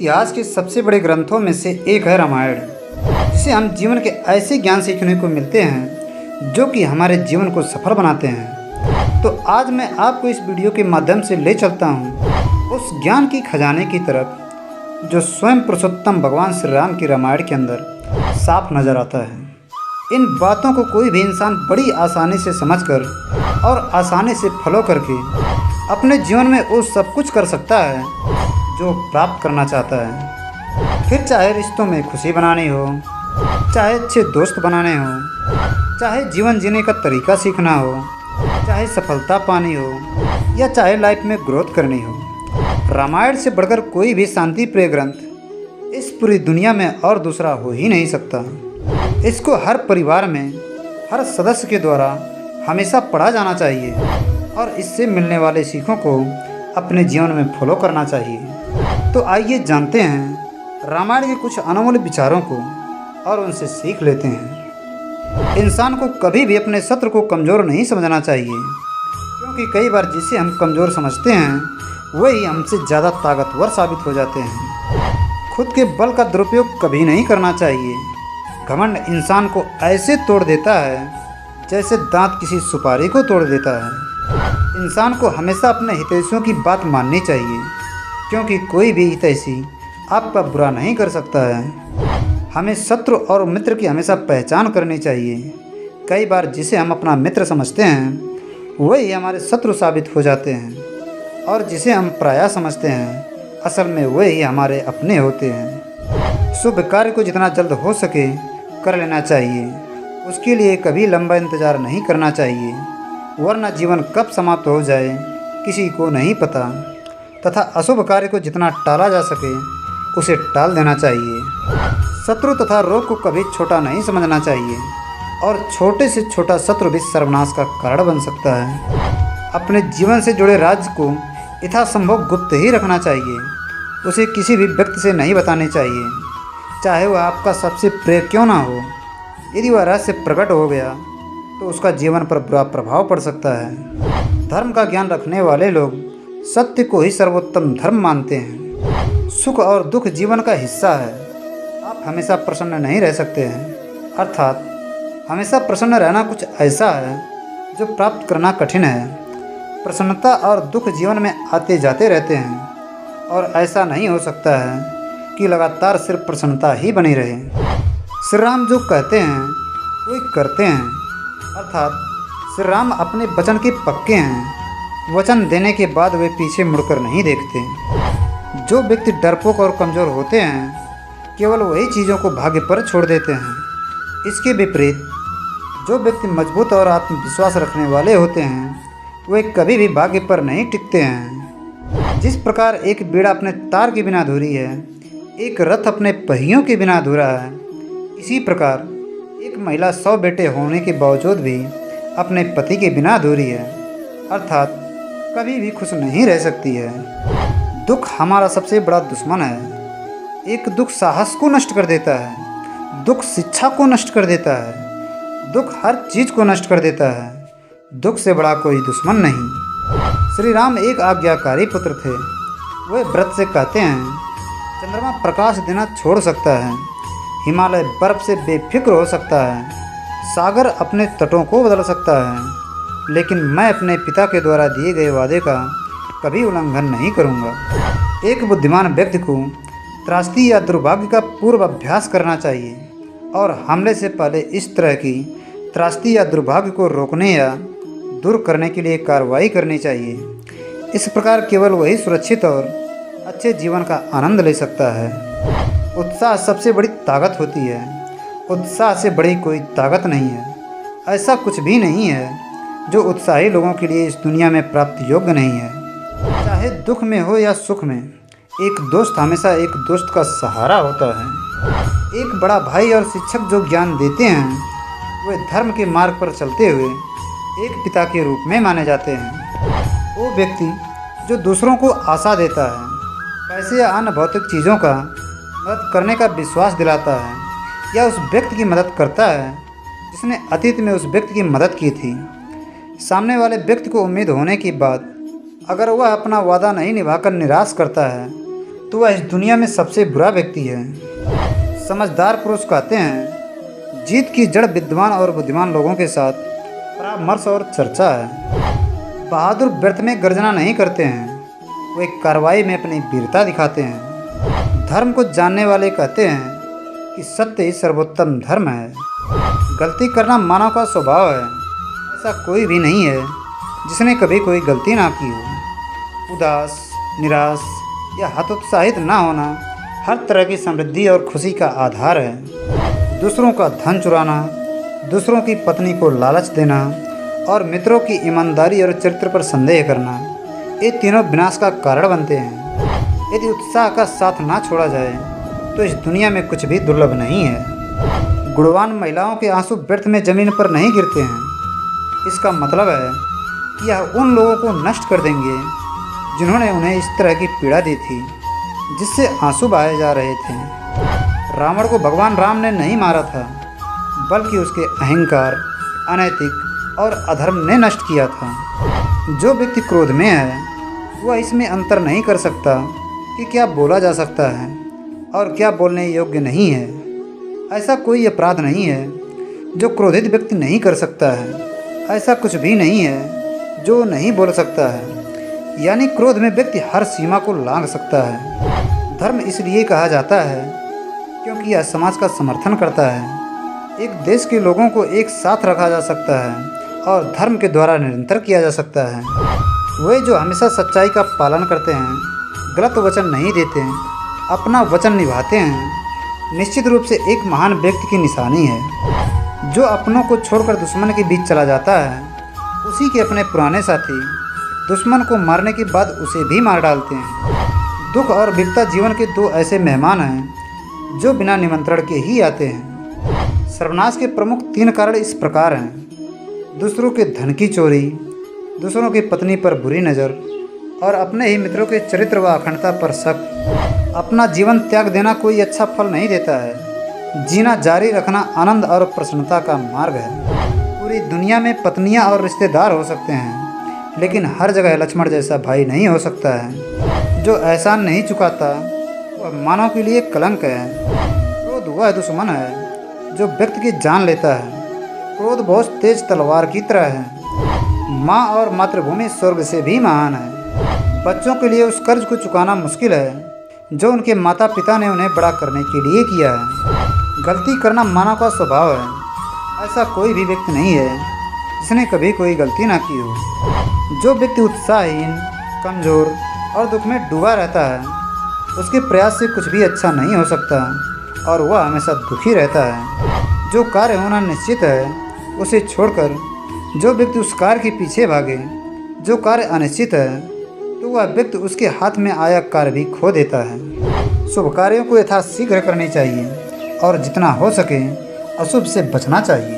इतिहास के सबसे बड़े ग्रंथों में से एक है रामायण, जिसे हम जीवन के ऐसे ज्ञान सीखने को मिलते हैं जो कि हमारे जीवन को सफल बनाते हैं। तो आज मैं आपको इस वीडियो के माध्यम से ले चलता हूँ उस ज्ञान की खजाने की तरफ जो स्वयं पुरुषोत्तम भगवान श्री राम की रामायण के अंदर साफ नज़र आता है। इन बातों को कोई भी इंसान बड़ी आसानी से समझकर और आसानी से फॉलो करके अपने जीवन में वो सब कुछ कर सकता है जो प्राप्त करना चाहता है। फिर चाहे रिश्तों में खुशी बनानी हो, चाहे अच्छे दोस्त बनाने हो, चाहे जीवन जीने का तरीका सीखना हो, चाहे सफलता पानी हो या चाहे लाइफ में ग्रोथ करनी हो, रामायण से बढ़कर कोई भी शांति प्रिय ग्रंथ इस पूरी दुनिया में और दूसरा हो ही नहीं सकता। इसको हर परिवार में हर सदस्य के द्वारा हमेशा पढ़ा जाना चाहिए और इससे मिलने वाले सीखों को अपने जीवन में फॉलो करना चाहिए। तो आइए जानते हैं रामायण के कुछ अनमोल विचारों को और उनसे सीख लेते हैं। इंसान को कभी भी अपने शत्रु को कमज़ोर नहीं समझना चाहिए, क्योंकि कई बार जिसे हम कमज़ोर समझते हैं वही हमसे ज़्यादा ताकतवर साबित हो जाते हैं। खुद के बल का दुरुपयोग कभी नहीं करना चाहिए। घमंड इंसान को ऐसे तोड़ देता है जैसे दांत किसी सुपारी को तोड़ देता है। इंसान को हमेशा अपने हितैषियों की बात माननी चाहिए, क्योंकि कोई भी हितैषी आपका बुरा नहीं कर सकता है। हमें शत्रु और मित्र की हमेशा पहचान करनी चाहिए। कई बार जिसे हम अपना मित्र समझते हैं वही हमारे शत्रु साबित हो जाते हैं, और जिसे हम पराया समझते हैं असल में वही हमारे अपने होते हैं। शुभ कार्य को जितना जल्द हो सके कर लेना चाहिए। उसके लिए कभी लंबा इंतज़ार नहीं करना चाहिए, वरना जीवन कब समाप्त हो जाए किसी को नहीं पता। तथा अशुभ कार्य को जितना टाला जा सके उसे टाल देना चाहिए। शत्रु तथा रोग को कभी छोटा नहीं समझना चाहिए, और छोटे से छोटा शत्रु भी सर्वनाश का कारण बन सकता है। अपने जीवन से जुड़े राज को यथासंभव गुप्त ही रखना चाहिए। उसे किसी भी व्यक्ति से नहीं बताने चाहिए, चाहे वह आपका सबसे प्रिय क्यों ना हो। यदि वह रहस्य प्रकट हो गया तो उसका जीवन पर बुरा प्रभाव पड़ सकता है। धर्म का ज्ञान रखने वाले लोग सत्य को ही सर्वोत्तम धर्म मानते हैं। सुख और दुख जीवन का हिस्सा है। आप हमेशा प्रसन्न नहीं रह सकते हैं, अर्थात हमेशा प्रसन्न रहना कुछ ऐसा है जो प्राप्त करना कठिन है। प्रसन्नता और दुख जीवन में आते जाते रहते हैं, और ऐसा नहीं हो सकता है कि लगातार सिर्फ प्रसन्नता ही बनी रहे। श्री राम जो कहते हैं वही करते हैं, अर्थात श्री राम अपने वचन के पक्के हैं। वचन देने के बाद वे पीछे मुड़कर नहीं देखते। जो व्यक्ति डरपोक और कमज़ोर होते हैं केवल वही चीज़ों को भाग्य पर छोड़ देते हैं। इसके विपरीत जो व्यक्ति मजबूत और आत्मविश्वास रखने वाले होते हैं वे कभी भी भाग्य पर नहीं टिकते हैं। जिस प्रकार एक बीड़ा अपने तार के बिना अधूरी है, एक रथ अपने पहियों के बिना अधूरा है, इसी प्रकार एक महिला 100 बेटे होने के बावजूद भी अपने पति के बिना अधूरी है, अर्थात कभी भी खुश नहीं रह सकती है। दुख हमारा सबसे बड़ा दुश्मन है। एक दुख साहस को नष्ट कर देता है, दुख शिक्षा को नष्ट कर देता है, दुख हर चीज़ को नष्ट कर देता है। दुख से बड़ा कोई दुश्मन नहीं। श्री राम एक आज्ञाकारी पुत्र थे। वे व्रत से कहते हैं, चंद्रमा प्रकाश देना छोड़ सकता है, हिमालय बर्फ से बेफिक्र हो सकता है, सागर अपने तटों को बदल सकता है, लेकिन मैं अपने पिता के द्वारा दिए गए वादे का कभी उल्लंघन नहीं करूँगा। एक बुद्धिमान व्यक्ति को त्रासदी या दुर्भाग्य का पूर्व अभ्यास करना चाहिए, और हमले से पहले इस तरह की त्रासदी या दुर्भाग्य को रोकने या दूर करने के लिए कार्रवाई करनी चाहिए। इस प्रकार केवल वही सुरक्षित और अच्छे जीवन का आनंद ले सकता है। उत्साह सबसे बड़ी ताकत होती है। उत्साह से बड़ी कोई ताकत नहीं है। ऐसा कुछ भी नहीं है जो उत्साही लोगों के लिए इस दुनिया में प्राप्त योग्य नहीं है। चाहे दुख में हो या सुख में, एक दोस्त हमेशा एक दोस्त का सहारा होता है। एक बड़ा भाई और शिक्षक जो ज्ञान देते हैं वे धर्म के मार्ग पर चलते हुए एक पिता के रूप में माने जाते हैं। वो व्यक्ति जो दूसरों को आशा देता है, पैसे या अन्य भौतिक चीज़ों का मदद करने का विश्वास दिलाता है, या उस व्यक्ति की मदद करता है जिसने अतीत में उस व्यक्ति की मदद की थी। सामने वाले व्यक्ति को उम्मीद होने के बाद अगर वह अपना वादा नहीं निभाकर निराश करता है तो वह इस दुनिया में सबसे बुरा व्यक्ति है। समझदार पुरुष कहते हैं, जीत की जड़ विद्वान और बुद्धिमान लोगों के साथ परामर्श और चर्चा है। बहादुर व्यर्थ में गर्जना नहीं करते हैं, वे कार्रवाई में अपनी वीरता दिखाते हैं। धर्म को जानने वाले कहते हैं कि सत्य ही सर्वोत्तम धर्म है। गलती करना मानव का स्वभाव है। ऐसा कोई भी नहीं है जिसने कभी कोई गलती ना की हो। उदास, निराश या हतोत्साहित ना होना हर तरह की समृद्धि और खुशी का आधार है। दूसरों का धन चुराना, दूसरों की पत्नी को लालच देना और मित्रों की ईमानदारी और चरित्र पर संदेह करना, ये तीनों विनाश का कारण बनते हैं। यदि उत्साह का साथ ना छोड़ा जाए तो इस दुनिया में कुछ भी दुर्लभ नहीं है। गुणवान महिलाओं के आंसू व्यर्थ में जमीन पर नहीं गिरते हैं। इसका मतलब है कि यह उन लोगों को नष्ट कर देंगे जिन्होंने उन्हें इस तरह की पीड़ा दी थी जिससे आंसू बहाए जा रहे थे। रावण को भगवान राम ने नहीं मारा था, बल्कि उसके अहंकार, अनैतिक और अधर्म ने नष्ट किया था। जो व्यक्ति क्रोध में है वह इसमें अंतर नहीं कर सकता कि क्या बोला जा सकता है और क्या बोलने योग्य नहीं है। ऐसा कोई अपराध नहीं है जो क्रोधित व्यक्ति नहीं कर सकता है। ऐसा कुछ भी नहीं है जो नहीं बोल सकता है। यानी क्रोध में व्यक्ति हर सीमा को लांघ सकता है। धर्म इसलिए कहा जाता है क्योंकि यह समाज का समर्थन करता है। एक देश के लोगों को एक साथ रखा जा सकता है और धर्म के द्वारा निरंतर किया जा सकता है। वे जो हमेशा सच्चाई का पालन करते हैं, गलत वचन नहीं देते, अपना वचन निभाते हैं, निश्चित रूप से एक महान व्यक्ति की निशानी है। जो अपनों को छोड़कर दुश्मन के बीच चला जाता है, उसी के अपने पुराने साथी दुश्मन को मारने के बाद उसे भी मार डालते हैं। दुख और वीरता जीवन के दो ऐसे मेहमान हैं जो बिना निमंत्रण के ही आते हैं। सर्वनाश के प्रमुख 3 कारण इस प्रकार हैं: दूसरों के धन की चोरी, दूसरों की पत्नी पर बुरी नज़र और अपने ही मित्रों के चरित्र व अखंडता पर शक। अपना जीवन त्याग देना कोई अच्छा फल नहीं देता है। जीना जारी रखना आनंद और प्रसन्नता का मार्ग है। पूरी दुनिया में पत्नियां और रिश्तेदार हो सकते हैं, लेकिन हर जगह लक्ष्मण जैसा भाई नहीं हो सकता है। जो एहसान नहीं चुकाता वह मानव के लिए कलंक है। क्रोध वह दुश्मन है जो व्यक्ति की जान लेता है। क्रोध बहुत तेज तलवार की तरह है। माँ और मातृभूमि स्वर्ग से भी महान है। बच्चों के लिए उस कर्ज को चुकाना मुश्किल है जो उनके माता पिता ने उन्हें बड़ा करने के लिए किया है। गलती करना मानव का स्वभाव है। ऐसा कोई भी व्यक्ति नहीं है जिसने कभी कोई गलती ना की हो। जो व्यक्ति उत्साहहीन, कमज़ोर और दुख में डूबा रहता है, उसके प्रयास से कुछ भी अच्छा नहीं हो सकता और वह हमेशा दुखी रहता है। जो कार्य होना निश्चित है उसे छोड़कर जो व्यक्ति उस कार्य के पीछे भागे, जो कार्य अनिश्चित है, तो वह व्यक्ति उसके हाथ में आया कार्य भी खो देता है। शुभ कार्यों को यथाशीघ्र करनी चाहिए और जितना हो सके अशुभ से बचना चाहिए।